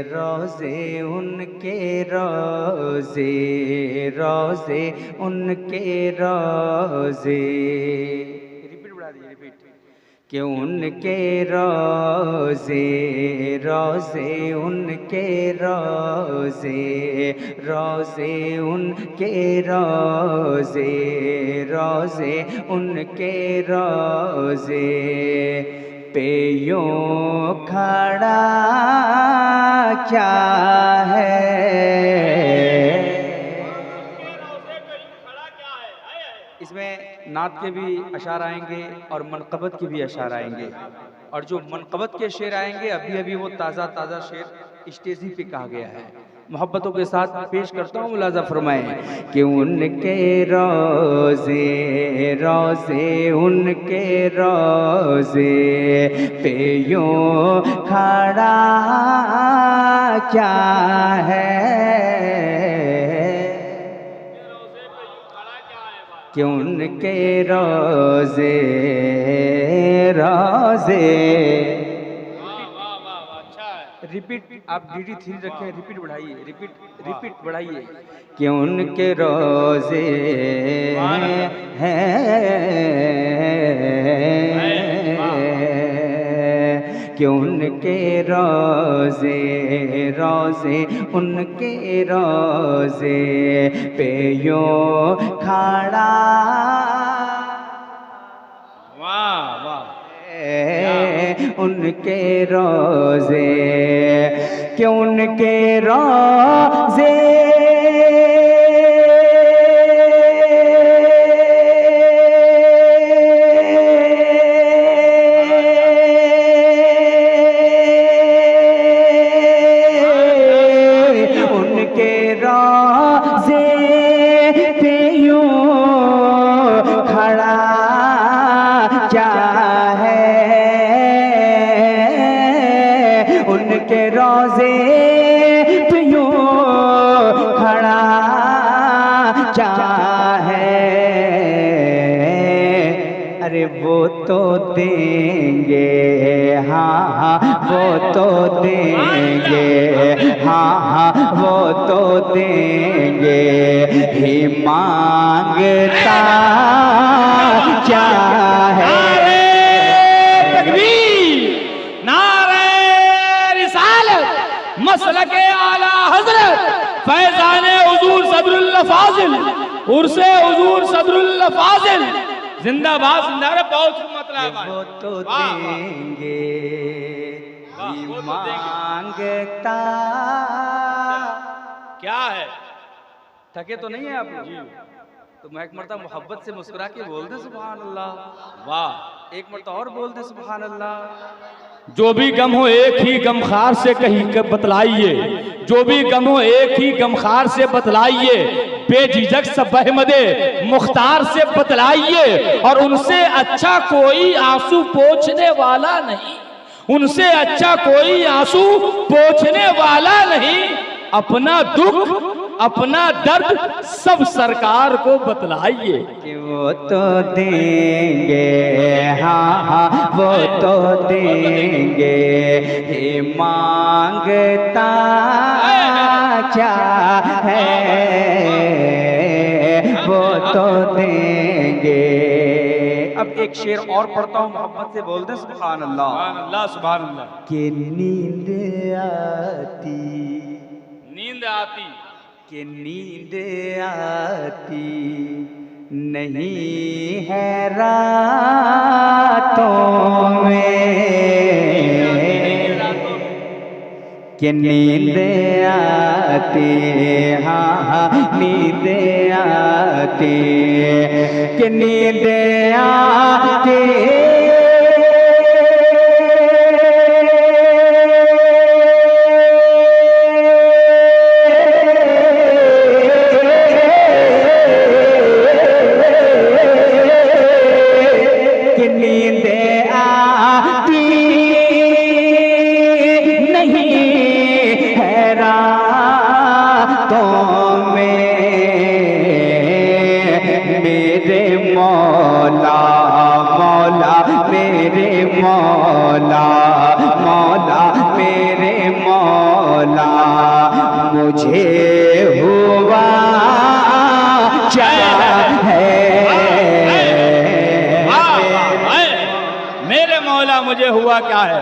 रोज़े उनके रोज़े, रोज़े उनके रोज़े। रिपीट बढ़ा दीजिए, रिपीट। कि उनके रोज़े, रोज़े उनके रोज़े, रोज़े उनके रोज़े, रोज़े उनके रोज़े पे यूं खड़ा क्या है। इसमें नात के भी अशार आएंगे और मनक़बत के भी अशार आएंगे, और जो मनक़बत के शेर आएंगे अभी अभी वो ताज़ा ताज़ा शेर स्टेज ही पे कहा गया है। मोहब्बतों के साथ पेश करता हूँ, मुलाज़ा फरमाएं कि उनके रोज़े, रोज़े उनके रोज़े पे यूं खड़ा क्या है। कि उनके रोज़े, रोज़े। रिपीट, आप DD3 रखें, रिपीट बढ़ाइए, रिपीट रिपीट बढ़ाइए। कि उनके रोज़े हैं, कि उनके रोज़े, रोज़े उनके रोज़े पे यूं खड़ा, वाह वाह, उनके रोज़े, कि उनके रोज़े के रोज़े पे यूं खड़ा क्या है। अरे वो तो देंगे, हाँ हाँ वो तो देंगे, हाँ हाँ वो तो देंगे, ही मांगता क्या है। मसलके आला हजरत फैज़ाने हुजूर सदरुल्लाह फाजिल, उर्से हुजूर सदरुल्लाह फाजिल जिंदाबाद जिंदाबाद। बहुत मतलब वो तो देंगे, मांगता क्या है। थके तो नहीं है आप लोग? तो मैं एक मरतबा मोहब्बत से मुस्कुरा के बोल दे सुभान अल्लाह। वाह, एक मरतबा और बोल दे सुभान अल्लाह। जो भी गम हो एक ही गमखार से कहीं बतलाइए, जो भी गम हो एक ही गमखार से बतलाइए, बेझिझक सब अहमदे मुख्तार से बतलाइए। और उनसे अच्छा कोई आंसू पोंछने वाला नहीं, उनसे अच्छा कोई आंसू पोंछने वाला नहीं। अपना दुख अपना दर्द सब सरकार को बतलाइए। कि वो तो देंगे, हाँ हाँ वो तो देंगे, ये मांगता क्या है। वो तो देंगे। अब एक शेर और पढ़ता हूँ, मोहब्बत से बोल दे सुभान अल्लाह। सुभान अल्लाह, सुभान अल्लाह। कि नींद आती, नींद आती, कि नींद आती नहीं है रातों में, कि नींद आती, हाँ हाँ नींद आती, कि नींद आती मौला मौला हुआ क्या है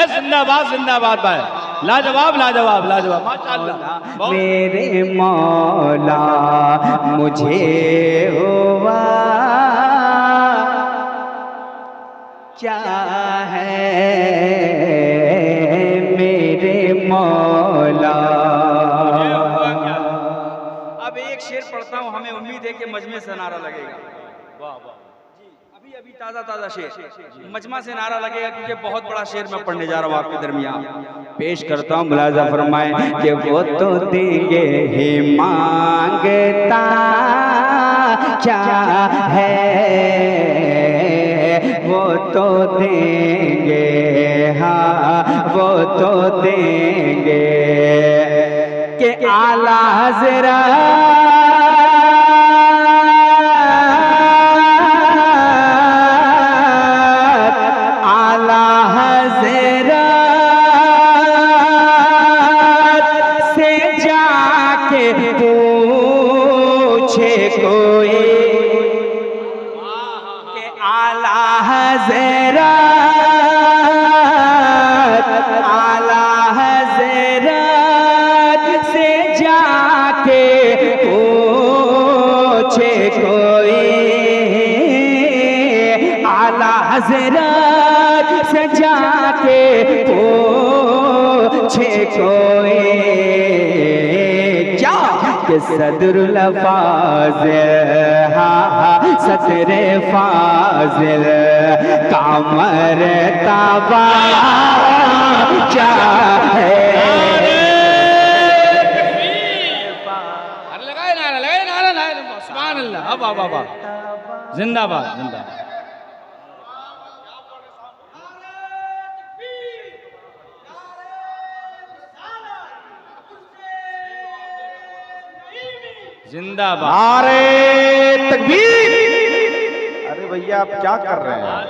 जिंदाबाद जिंदाबाद भाई, लाजवाब लाजवाब लाजवाब माशाअल्लाह। मेरे मौला मुझे हुआ क्या है, मेरे मौला। अब एक शेर पढ़ता हूँ, हमें उम्मीद है कि मजमे से नारा लगेगा। वाह वाह, अभी ताजा ताजा शेर मजमा से नारा लगेगा, क्योंकि बहुत बड़ा शेर मैं पढ़ने जा रहा हूँ आपके दरमियान। पेश करता हूँ, मुलाजा फरमाए कि वो तो देंगे ही मांगता क्या है, वो तो देंगे, हाँ वो तो देंगे कि आला हज़रत हज़रत से जाके पूछे कोई क्या कि सदरुल फाज़िल, हाँ सदरे फाज़िल कामर ताबा क्या है। लगाए नारा सुभान अल्लाह, वाह वाह वाह, जिंदाबाद जिंदाबाद। जिंदाबाद, नारे तकबीर। अरे भैया आप क्या कर रहे हैं,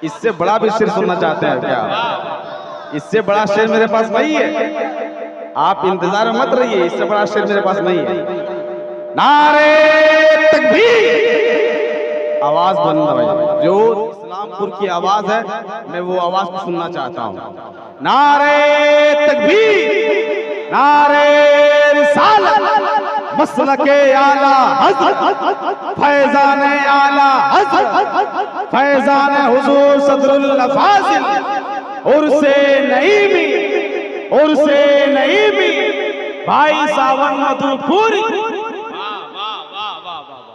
इससे बड़ा भी शेर सुनना चाहते हैं क्या? इससे बड़ा शेर मेरे पास नहीं है, आप इंतजार में मत रहिए, इससे बड़ा शेर मेरे पास नहीं है। नारे तकबीर। आवाज बंद भाई, जो इस्लामपुर की आवाज है मैं वो आवाज सुनना चाहता हूँ। नारे तकबीर, नारे रिसालत, मसलके आला हज़रत, फैज़ान आला हज़रत, फैज़ान हुज़ूर सदरुल फाज़िल, उर्से नईमी, उर्से नईमी भाई सावन मधुपुरी। वाह वाह वाह वाह वाह,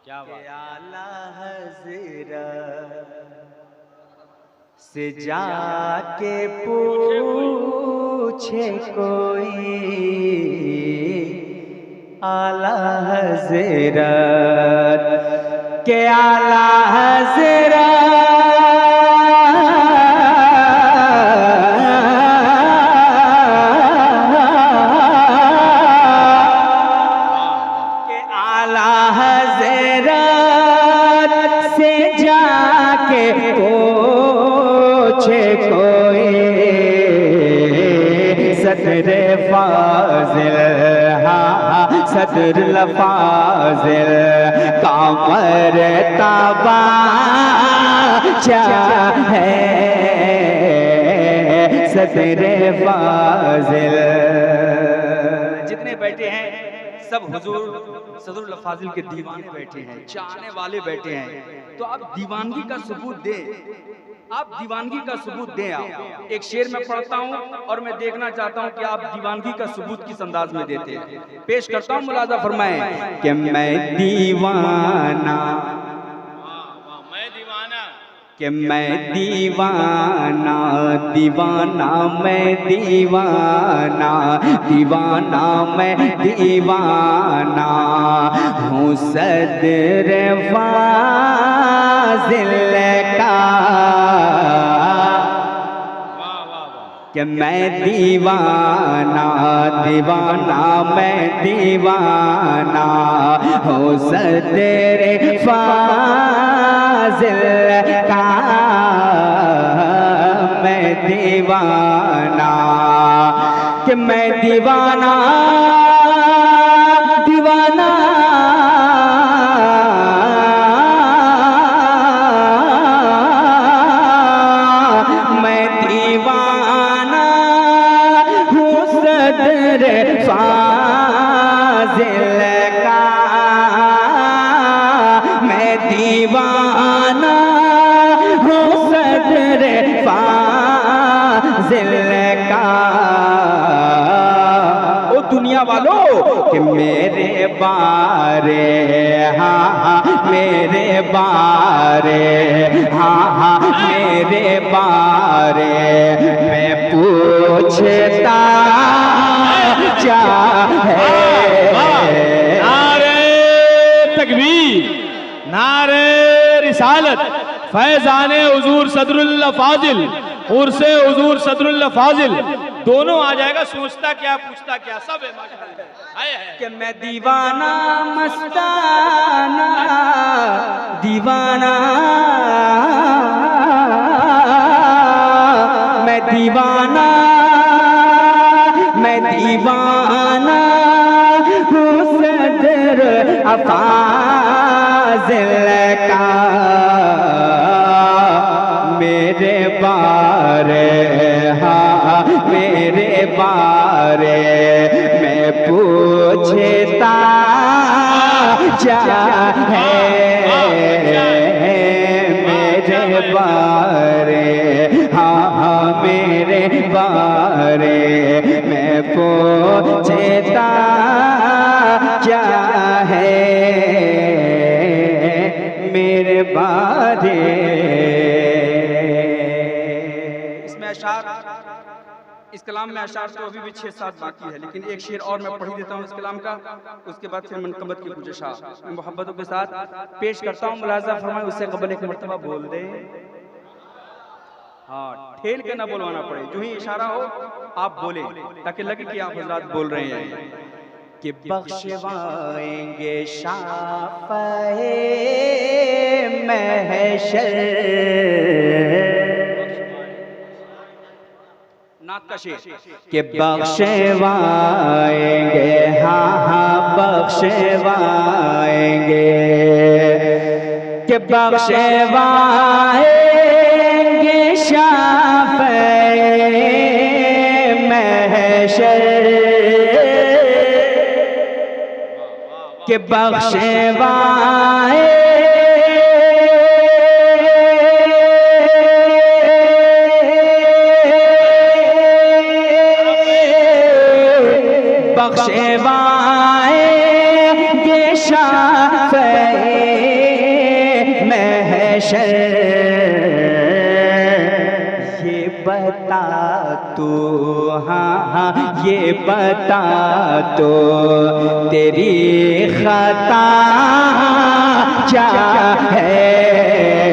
क्या बात। आला हज़रत से जाके पूछे कोई, आला हज़रत के आला हज़रत के आला हज़रत से जाके पूछे कोई, सदरे फाज़िल, हाँ सदरुल फाज़िल कामर ताबा क्या है, सदरे फाज़िल। जितने बैठे हैं सब हुजूर सदरुल फाज़िल के दीवाने बैठे हैं, चाहने वाले बैठे हैं, तो आप दीवानगी का सबूत दें, आप दीवानगी का सबूत दें। आप एक शेर में पढ़ता हूं और मैं देखना चाहता हूं कि आप दीवानगी का सबूत किस अंदाज में देते हैं। पेश करता हूं, मुलाजा फरमाएं कि मैं दीवाना, मैं दीवाना, कि मैं दीवाना, दीवाना मैं दीवाना, दीवाना मैं दीवाना हूँ सदर फाज़िल का, कि मैं दीवाना, दीवाना मैं दीवाना हूँ सदर फाज़िल का, मैं दीवाना, कि मैं दीवाना, दीवाना कि मेरे बारे, हाँ हाँ मेरे बारे, हाँ हाँ मेरे बारे मैं पूछता क्या है। नारे तकबीर, नारे रिसालत, फैजाने हुजूर सदरुल्लाह फाजिल, उर्से हुजूर सदरुल्लाह फाजिल, दोनों आ जाएगा। सोचता क्या पूछता क्या सब है माशाअल्लाह। कि मैं दीवाना मस्ताना, दीवाना मैं दीवाना, मैं दीवाना हूँ सदर अफाजिल का। मेरे बारे, हाँ मेरे बारे मैं पूछता क्या है। मेरे बारे, हाँ हाँ मेरे बारे मैं पूछता क्या है। मेरे बारे इस कलाम में अशार तो अभी भी 6-7 बाकी है, लेकिन एक शेर और मैं पढ़ी देता हूँ इस कलाम का, उसके बाद फिर मनकबत की कुछ अशार मैं मोहब्बतों के साथ पेश करता हूँ। मुलाजा फरमाए उससे कबल एक मर्तबा बोल दे, हाँ ठेल के ना बोलवाना पड़े, जो ही इशारा हो आप बोले ताकि लगे कि आप हजरात बोल रहे हैं। कि बख्शवाएंगे शाफ़े महशर, नात का शेर कि बख्शवाएंगे, हाँ हाँ बख्शवाएंगे, कि बख्शवाएंगे शाफ़े महशर, कि बख्शवाए बख्शवाएंगे शाफ़े महशर। ये बता तू, हाँ हाँ ये बता तो तेरी खता क्या है।